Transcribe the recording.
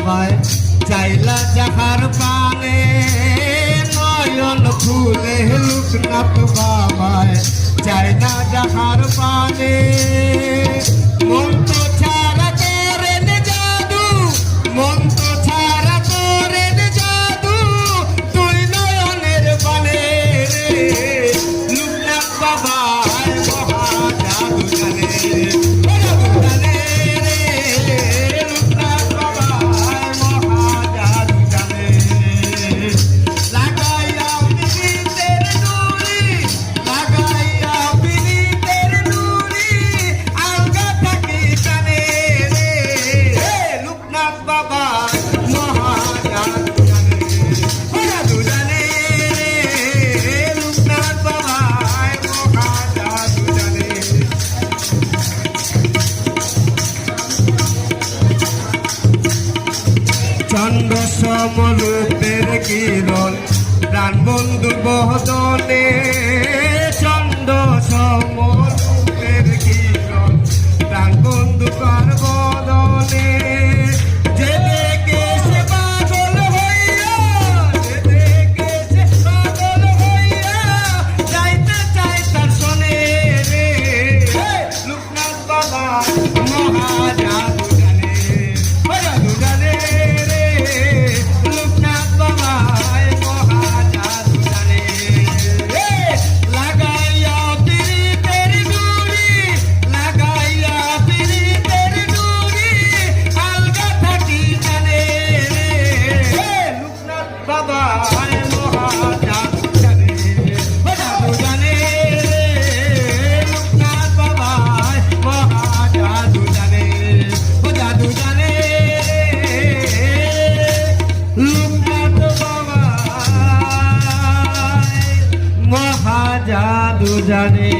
বাবায় চাইলা যাহার পানে নয়ন খুলে লোকনাথ বাবায় চাইনা যাহার পানে মন তো ছাড়া করেন জাদু মন তো ছাড়া করেন জাদু তুই নয়নের পানে লোকনাথ বাবায় মহা জাদু জানে চন্দ্র সমরূপের কিরণ প্রাণ বন্ধু বদনে চন্দ্র সমরূপের কিরণ প্রাণ বন্ধু কার বদনে যে দেখে সে পাগল হইয়া যে দেখে সে পাগল হইয়া যাইতে চাই তার শোনে রে লোকনাথ বাবা মহাজাদু জানে জাদু জানে জাদু জানে।